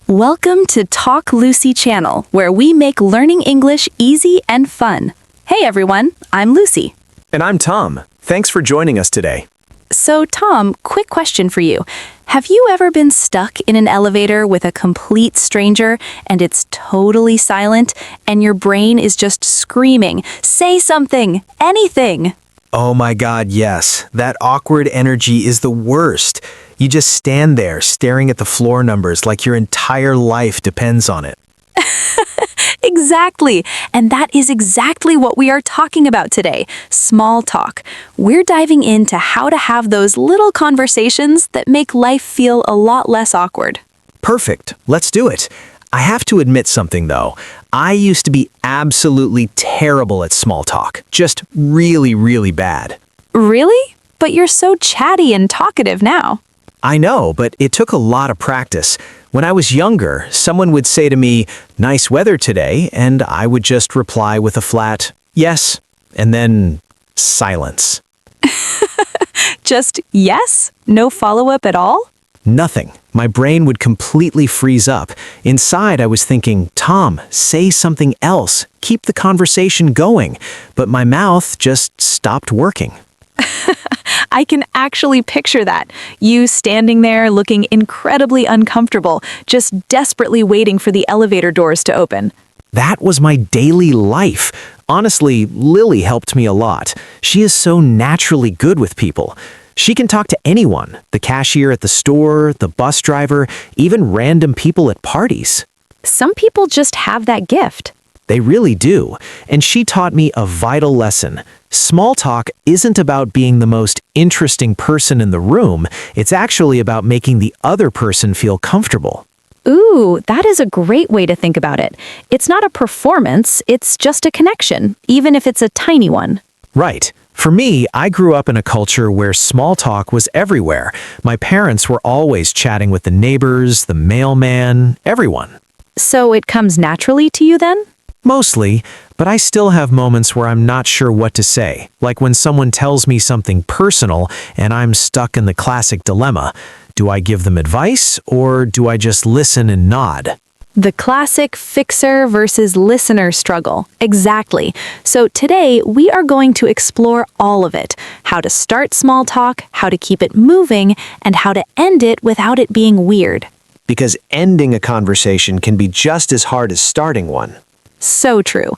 Welcome to Talk Lucy channel, where we make learning English easy and fun. Hey everyone, I'm Lucy. And I'm Tom. Thanks for joining us today. So Tom, quick question for you. Have you ever been stuck in an elevator with a complete stranger and it's totally silent and your brain is just screaming, "Say something, anything"? Oh my God, yes. That awkward energy is the worst. You just stand there staring at the floor numbers like your entire life depends on it. Exactly. And that is exactly what we are talking about today. Small talk. We're diving into how to have those little conversations that make life feel a lot less awkward. Perfect. Let's do it. I have to admit something though. I used to be absolutely terrible at small talk. Just really, really bad. Really? But you're so chatty and talkative now. I know, but it took a lot of practice. When I was younger, someone would say to me, "Nice weather today," and I would just reply with a flat, "Yes," and then silence. Just yes? No follow-up at all? Nothing. My brain would completely freeze up. Inside, I was thinking, "Tom, say something else. Keep the conversation going." But my mouth just stopped working. I can actually picture that. You standing there looking incredibly uncomfortable, just desperately waiting for the elevator doors to open. That was my daily life. Honestly, Lily helped me a lot. She is so naturally good with people. She can talk to anyone, the cashier at the store, the bus driver, even random people at parties. Some people just have that gift. They really do. And she taught me a vital lesson. Small talk isn't about being the most interesting person in the room. It's actually about making the other person feel comfortable. Ooh, that is a great way to think about it. It's not a performance, it's just a connection, even if it's a tiny one. Right. For me, I grew up in a culture where small talk was everywhere. My parents were always chatting with the neighbors, the mailman, everyone. So it comes naturally to you then? Mostly, but I still have moments where I'm not sure what to say, like when someone tells me something personal and I'm stuck in the classic dilemma. Do I give them advice or do I just listen and nod? The classic fixer versus listener struggle. Exactly. So today we are going to explore all of it. How to start small talk, how to keep it moving, and how to end it without it being weird. Because ending a conversation can be just as hard as starting one. So true.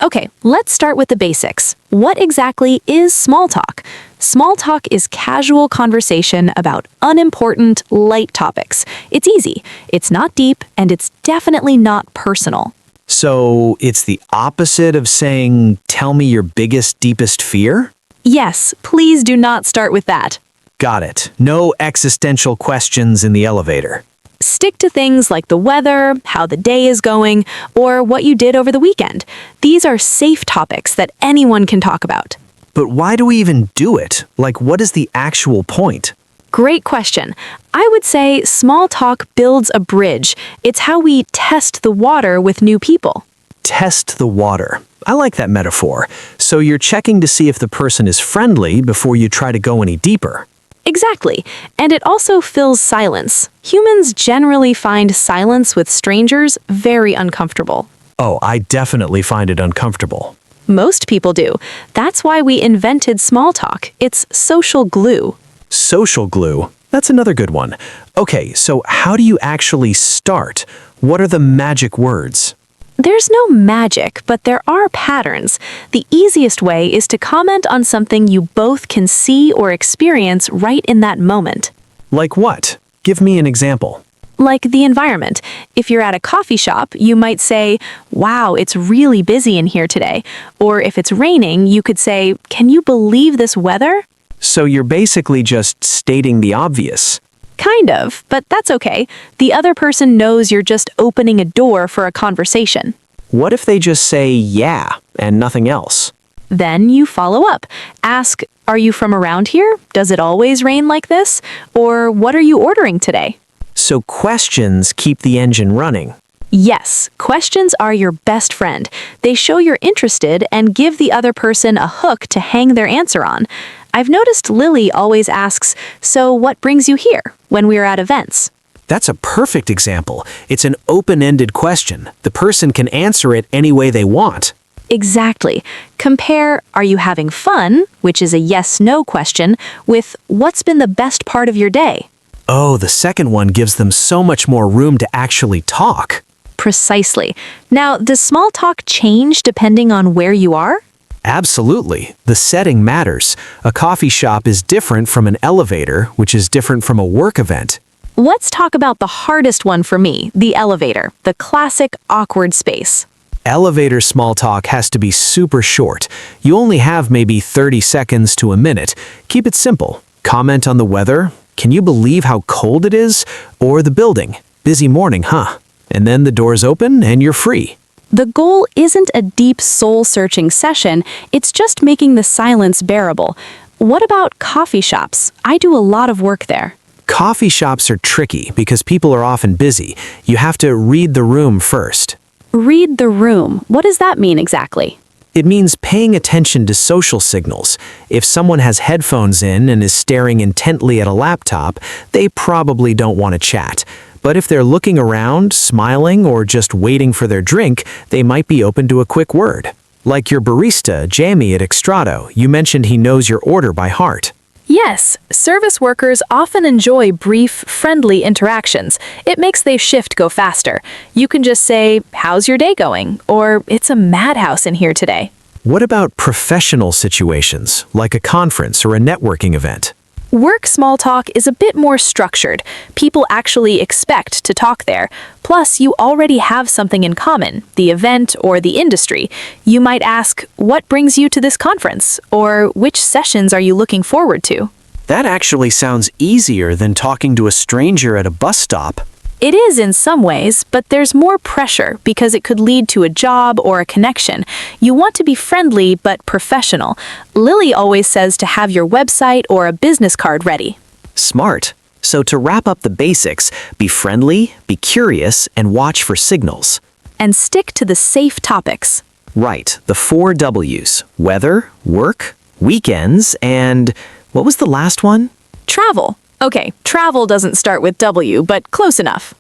Okay, let's start with the basics. What exactly is small talk? Small talk is casual conversation about unimportant, light topics. It's easy, it's not deep, and it's definitely not personal. So it's the opposite of saying, "Tell me your biggest, deepest fear"? Yes, please do not start with that. Got it. No existential questions in the elevator. Stick to things like the weather, how the day is going, or what you did over the weekend. These are safe topics that anyone can talk about. But why do we even do it? Like, what is the actual point? Great question. I would say small talk builds a bridge. It's how we test the water with new people. Test the water. I like that metaphor. So you're checking to see if the person is friendly before you try to go any deeper. Exactly. And it also fills silence. Humans generally find silence with strangers very uncomfortable. Oh, I definitely find it uncomfortable. Most people do. That's why we invented small talk. It's social glue. Social glue. That's another good one. Okay, so how do you actually start? What are the magic words? There's no magic, but there are patterns. The easiest way is to comment on something you both can see or experience right in that moment. Like what? Give me an example. Like the environment. If you're at a coffee shop, you might say, "Wow, it's really busy in here today." Or if it's raining, you could say, "Can you believe this weather?" So you're basically just stating the obvious. Kind of, but that's okay. The other person knows you're just opening a door for a conversation. What if they just say "yeah" and nothing else? Then you follow up. Ask, "Are you from around here? Does it always rain like this?" Or "What are you ordering today?" So questions keep the engine running. Yes, questions are your best friend. They show you're interested and give the other person a hook to hang their answer on. I've noticed Lily always asks, "So what brings you here?" when we're at events. That's a perfect example. It's an open-ended question. The person can answer it any way they want. Exactly. Compare, are you having fun, which is a yes-no question, with what's been the best part of your day? Oh, the second one gives them so much more room to actually talk. Precisely. Now, does small talk change depending on where you are? Absolutely. The setting matters. A coffee shop is different from an elevator, which is different from a work event. Let's talk about the hardest one for me, the elevator, the classic awkward space. Elevator small talk has to be super short. You only have maybe 30 seconds to a minute. Keep it simple. Comment on the weather. Can you believe how cold it is? Or the building. Busy morning, huh? And then the doors open and you're free. The goal isn't a deep soul-searching session, it's just making the silence bearable. What about coffee shops? I do a lot of work there. Coffee shops are tricky because people are often busy. You have to read the room first. Read the room. What does that mean exactly? It means paying attention to social signals. If someone has headphones in and is staring intently at a laptop, they probably don't want to chat. But if they're looking around, smiling, or just waiting for their drink, they might be open to a quick word. Like your barista, Jamie at Extrado, you mentioned he knows your order by heart. Yes, service workers often enjoy brief, friendly interactions. It makes their shift go faster. You can just say, "How's your day going?" or "It's a madhouse in here today." What about professional situations, like a conference or a networking event? Work small talk is a bit more structured. People actually expect to talk there. Plus, you already have something in common, the event or the industry. You might ask, "What brings you to this conference?" or "Which sessions are you looking forward to?" That actually sounds easier than talking to a stranger at a bus stop. It is in some ways, but there's more pressure because it could lead to a job or a connection. You want to be friendly but professional. Lily always says to have your website or a business card ready. Smart. So to wrap up the basics, be friendly, be curious, and watch for signals. And stick to the safe topics. Right, the 4 W's. Weather, work, weekends, and what was the last one? Travel. Okay, travel doesn't start with W, but close enough.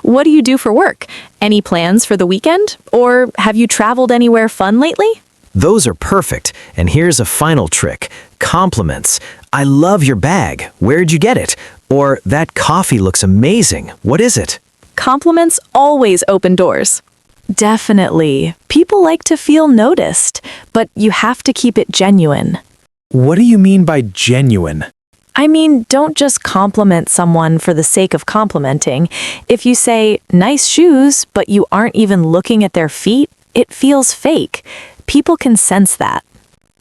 What do you do for work? Any plans for the weekend? Or have you traveled anywhere fun lately? Those are perfect. And here's a final trick. Compliments. I love your bag. Where'd you get it? Or that coffee looks amazing. What is it? Compliments always open doors. Definitely. People like to feel noticed, but you have to keep it genuine. What do you mean by genuine? I mean, don't just compliment someone for the sake of complimenting. If you say, "Nice shoes," but you aren't even looking at their feet, it feels fake. People can sense that.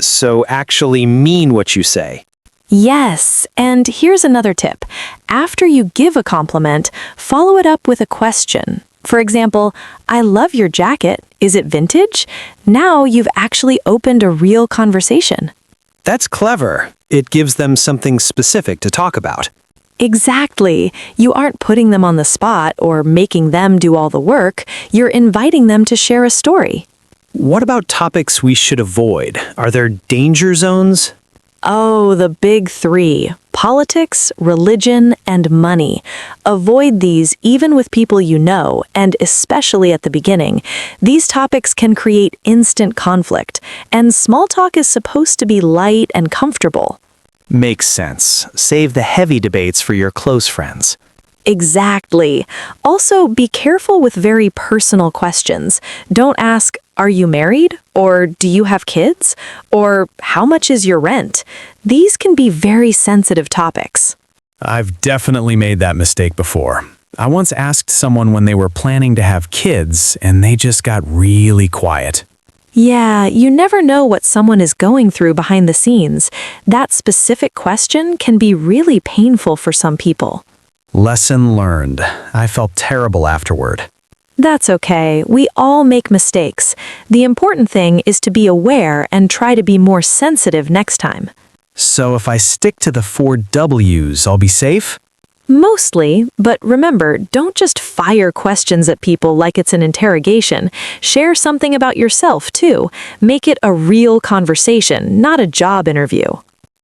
So actually mean what you say. Yes, and here's another tip. After you give a compliment, follow it up with a question. For example, "I love your jacket. Is it vintage?" Now you've actually opened a real conversation. That's clever. It gives them something specific to talk about. Exactly. You aren't putting them on the spot or making them do all the work. You're inviting them to share a story. What about topics we should avoid? Are there danger zones? Oh, the big 3. Politics, religion, and money. Avoid these even with people you know, and especially at the beginning. These topics can create instant conflict, and small talk is supposed to be light and comfortable. Makes sense. Save the heavy debates for your close friends. Exactly. Also, be careful with very personal questions. Don't ask, "Are you married?" or "Do you have kids?" or "How much is your rent?" These can be very sensitive topics. I've definitely made that mistake before. I once asked someone when they were planning to have kids, and they just got really quiet. Yeah, you never know what someone is going through behind the scenes. That specific question can be really painful for some people. Lesson learned. I felt terrible afterward. That's okay. We all make mistakes. The important thing is to be aware and try to be more sensitive next time. So if I stick to the 4 W's, I'll be safe? Mostly, but remember, don't just fire questions at people like it's an interrogation. Share something about yourself, too. Make it a real conversation, not a job interview.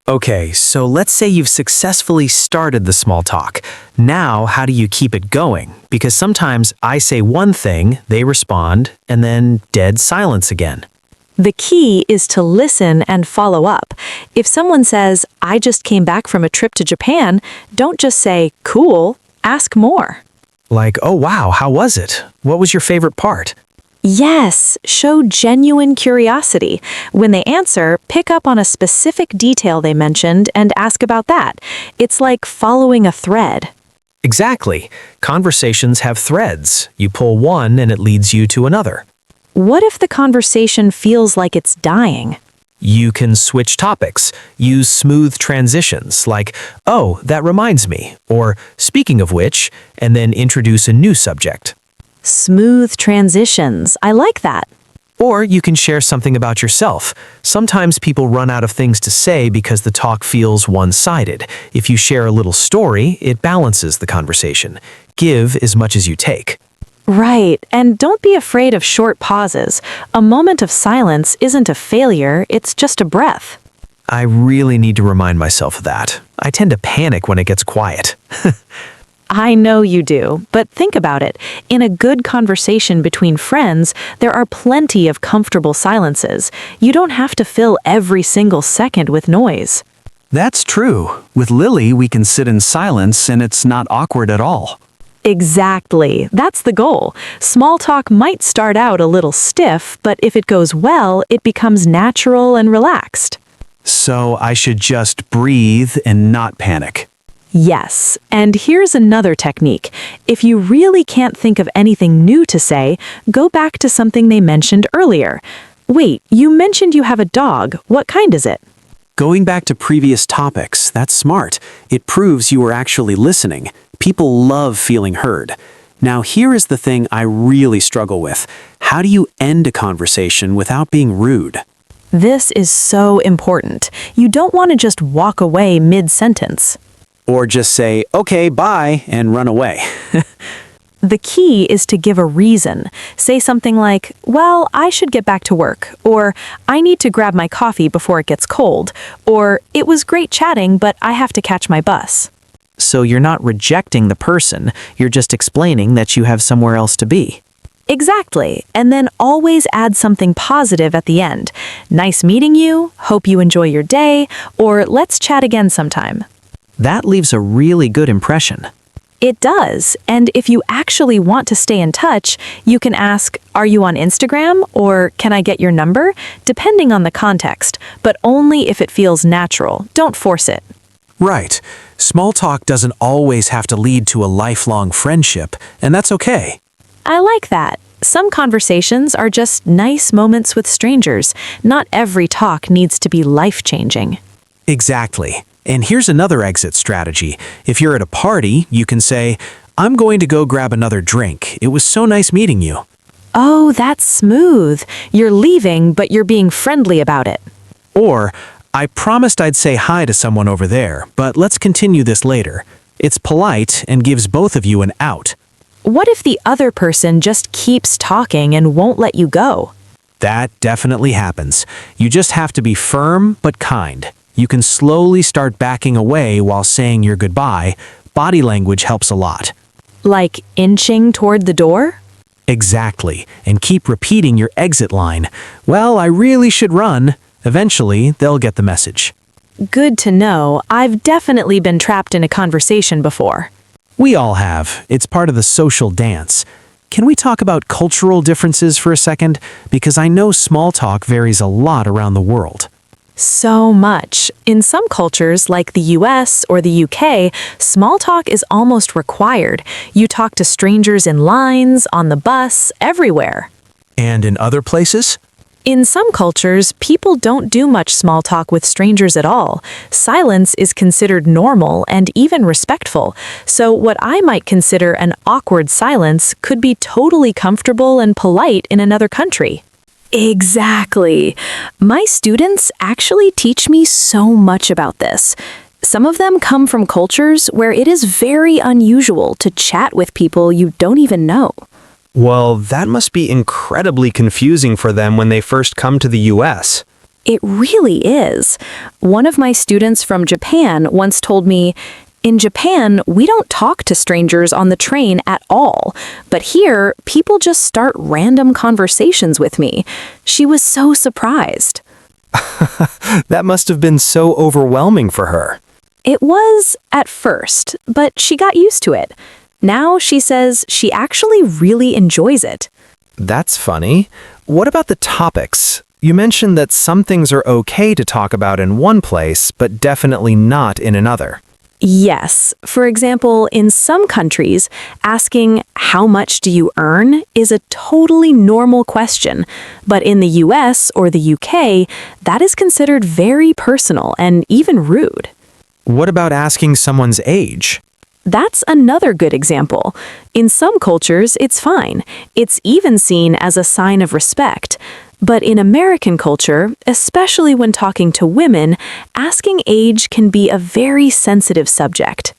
Okay, so let's say you've successfully started the small talk. Now, how do you keep it going? Because sometimes I say one thing, they respond, and then dead silence again. The key is to listen and follow up. If someone says, I just came back from a trip to Japan, don't just say, cool, ask more. Like, oh wow, how was it? What was your favorite part? Yes, show genuine curiosity. When they answer, pick up on a specific detail they mentioned and ask about that. It's like following a thread. Exactly. Conversations have threads. You pull one and it leads you to another. What if the conversation feels like it's dying? You can switch topics, use smooth transitions like, oh, that reminds me, or speaking of which, and then introduce a new subject. Smooth transitions. I like that. Or you can share something about yourself. Sometimes people run out of things to say because the talk feels one-sided. If you share a little story, it balances the conversation. Give as much as you take. Right, and don't be afraid of short pauses. A moment of silence isn't a failure, it's just a breath. I really need to remind myself of that. I tend to panic when it gets quiet. I know you do, but think about it. In a good conversation between friends, there are plenty of comfortable silences. You don't have to fill every single second with noise. That's true. With Lily, we can sit in silence and it's not awkward at all. Exactly. That's the goal. Small talk might start out a little stiff, but if it goes well, it becomes natural and relaxed. So I should just breathe and not panic. Yes, and here's another technique. If you really can't think of anything new to say, go back to something they mentioned earlier. Wait, you mentioned you have a dog. What kind is it? Going back to previous topics, that's smart. It proves you were actually listening. People love feeling heard. Now here is the thing I really struggle with. How do you end a conversation without being rude? This is so important. You don't want to just walk away mid-sentence. Or just say, okay, bye, and run away. The key is to give a reason. Say something like, well, I should get back to work, or I need to grab my coffee before it gets cold, or it was great chatting, but I have to catch my bus. So you're not rejecting the person, you're just explaining that you have somewhere else to be. Exactly, and then always add something positive at the end. Nice meeting you, hope you enjoy your day, or let's chat again sometime. That leaves a really good impression. It does, and if you actually want to stay in touch, you can ask, are you on Instagram, or can I get your number? Depending on the context, but only if it feels natural. Don't force it. Right. Small talk doesn't always have to lead to a lifelong friendship, and that's okay. I like that. Some conversations are just nice moments with strangers. Not every talk needs to be life-changing. Exactly. And here's another exit strategy. If you're at a party, you can say, I'm going to go grab another drink. It was so nice meeting you. Oh, that's smooth. You're leaving, but you're being friendly about it. Or, I promised I'd say hi to someone over there, but let's continue this later. It's polite and gives both of you an out. What if the other person just keeps talking and won't let you go? That definitely happens. You just have to be firm but kind. You can slowly start backing away while saying your goodbye. Body language helps a lot. Like inching toward the door? Exactly, and keep repeating your exit line. Well, I really should run. Eventually, they'll get the message. Good to know. I've definitely been trapped in a conversation before. We all have. It's part of the social dance. Can we talk about cultural differences for a second? Because I know small talk varies a lot around the world. So much. In some cultures, like the US or the UK, small talk is almost required. You talk to strangers in lines, on the bus, everywhere. And in other places? In some cultures, people don't do much small talk with strangers at all. Silence is considered normal and even respectful. So what I might consider an awkward silence could be totally comfortable and polite in another country. Exactly. My students actually teach me so much about this. Some of them come from cultures where it is very unusual to chat with people you don't even know. Well, that must be incredibly confusing for them when they first come to the US. It really is. One of my students from Japan once told me, "In Japan, we don't talk to strangers on the train at all, but here, people just start random conversations with me." She was so surprised. That must have been so overwhelming for her. It was at first, but she got used to it. Now she says she actually really enjoys it. That's funny. What about the topics? You mentioned that some things are okay to talk about in one place, but definitely not in another. Yes. For example, in some countries, asking "how much do you earn" is a totally normal question. But in the US or the UK, that is considered very personal and even rude. What about asking someone's age? That's another good example. In some cultures, it's fine. It's even seen as a sign of respect. But in American culture, especially when talking to women, asking age can be a very sensitive subject.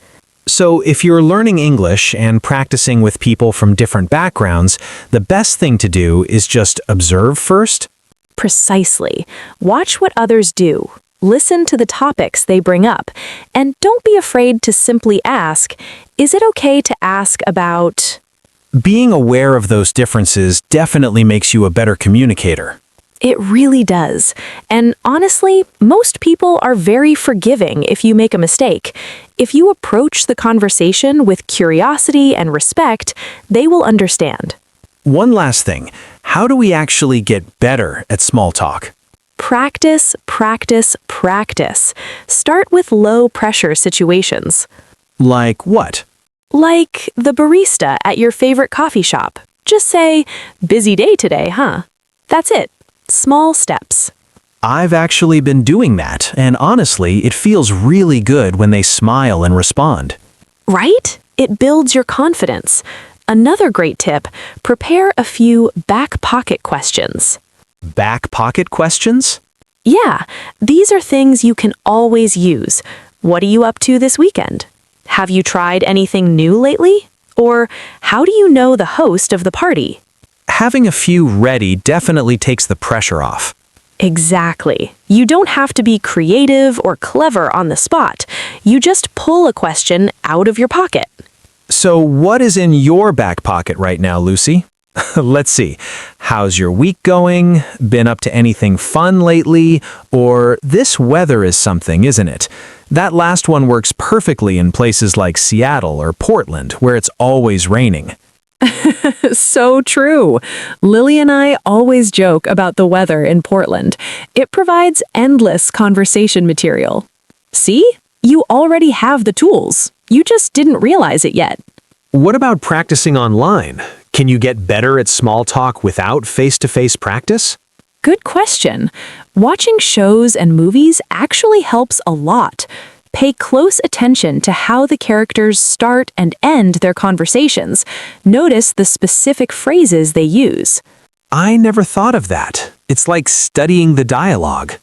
So, if you're learning English and practicing with people from different backgrounds, the best thing to do is just observe first? Precisely. Watch what others do. Listen to the topics they bring up. And don't be afraid to simply ask, "Is it okay to ask about..." Being aware of those differences definitely makes you a better communicator. It really does. And honestly, most people are very forgiving if you make a mistake. If you approach the conversation with curiosity and respect, they will understand. One last thing. How do we actually get better at small talk? Practice, practice, practice. Start with low-pressure situations. Like what? Like the barista at your favorite coffee shop. Just say, "Busy day today, huh?" That's it. Small steps. I've actually been doing that, and honestly, it feels really good when they smile and respond. Right? It builds your confidence. Another great tip, prepare a few back pocket questions. Back pocket questions? Yeah, these are things you can always use. What are you up to this weekend? Have you tried anything new lately? Or how do you know the host of the party? Having a few ready definitely takes the pressure off. Exactly. You don't have to be creative or clever on the spot. You just pull a question out of your pocket. So what is in your back pocket right now, Lucy? Let's see. How's your week going? Been up to anything fun lately? Or this weather is something, isn't it? That last one works perfectly in places like Seattle or Portland, where it's always raining. So true. Lily and I always joke about the weather in Portland. It provides endless conversation material. See? You already have the tools. You just didn't realize it yet. What about practicing online? Can you get better at small talk without face-to-face practice? Good question. Watching shows and movies actually helps a lot. Pay close attention to how the characters start and end their conversations. Notice the specific phrases they use. I never thought of that. It's like studying the dialogue.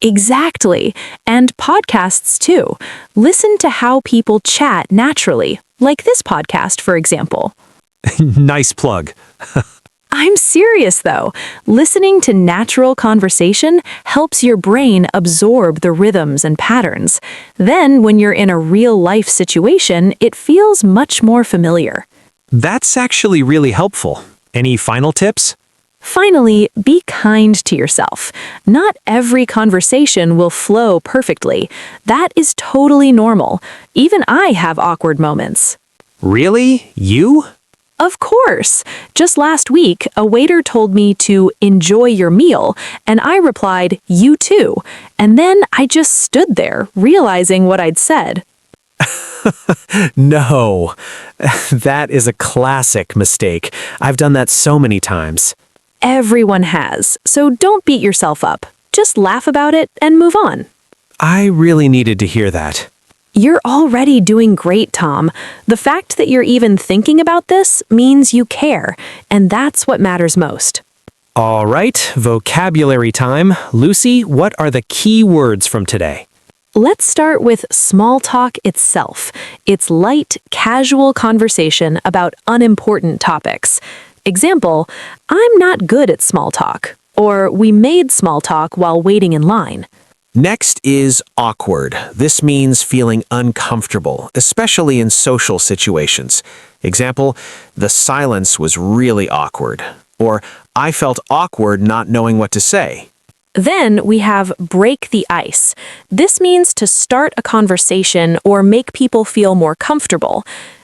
Exactly. And podcasts too. Listen to how people chat naturally, like this podcast, for example. Nice plug. I'm serious though. Listening to natural conversation helps your brain absorb the rhythms and patterns. Then, when you're in a real-life situation, it feels much more familiar. That's actually really helpful. Any final tips? Finally, be kind to yourself. Not every conversation will flow perfectly. That is totally normal. Even I have awkward moments. Really? You? Of course. Just last week, a waiter told me to enjoy your meal, and I replied, "You too." And then I just stood there, realizing what I'd said. No. That is a classic mistake. I've done that so many times. Everyone has, so don't beat yourself up. Just laugh about it and move on. I really needed to hear that. You're already doing great, Tom. The fact that you're even thinking about this means you care, and that's what matters most. All right, vocabulary time. Lucy, what are the key words from today? Let's start with small talk itself. It's light, casual conversation about unimportant topics. Example, "I'm not good at small talk." or we made small talk while waiting in line. Next is awkward. This means feeling uncomfortable, especially in social situations. Example, the silence was really awkward. Or, I felt awkward not knowing what to say. Then we have break the ice. This means to start a conversation or make people feel more comfortable.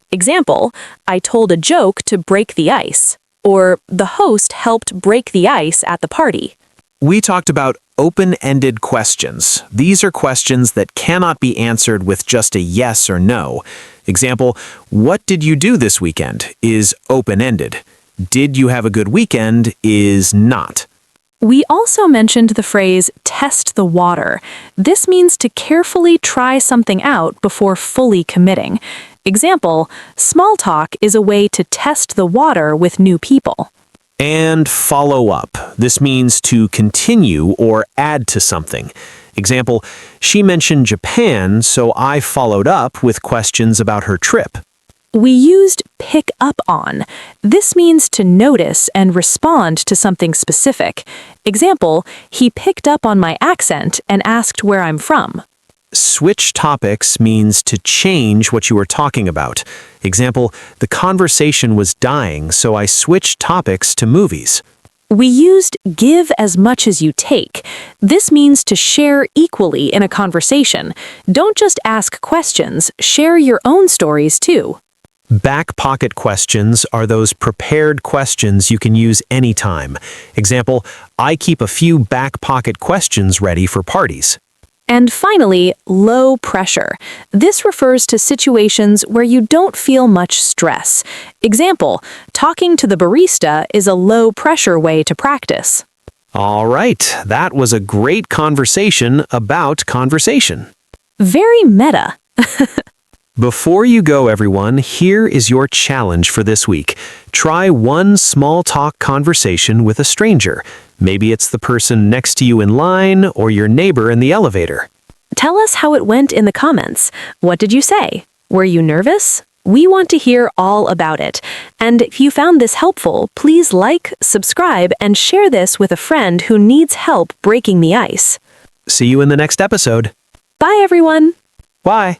Example, I told a joke to break the ice. Or, the host helped break the ice at the party. We talked about open-ended questions. These are questions that cannot be answered with just a yes or no. Example, what did you do this weekend is open-ended. Did you have a good weekend is not. We also mentioned the phrase test the water. This means to carefully try something out before fully committing. Example, small talk is a way to test the water with new people. And follow up. This means to continue or add to something. Example, she mentioned Japan, so I followed up with questions about her trip. We used pick up on. This means to notice and respond to something specific. Example, he picked up on my accent and asked where I'm from. Switch topics means to change what you were talking about. Example, the conversation was dying, so I switched topics to movies. We used give as much as you take. This means to share equally in a conversation. Don't just ask questions, share your own stories too. Back pocket questions are those prepared questions you can use anytime. Example, I keep a few back pocket questions ready for parties. And finally, low pressure. This refers to situations where you don't feel much stress. Example, talking to the barista is a low pressure way to practice. All right, that was a great conversation about conversation. Very meta. Before you go, everyone, here is your challenge for this week. Try one small talk conversation with a stranger. Maybe it's the person next to you in line or your neighbor in the elevator. Tell us how it went in the comments. What did you say? Were you nervous? We want to hear all about it. And if you found this helpful, please like, subscribe, and share this with a friend who needs help breaking the ice. See you in the next episode. Bye, everyone. Bye.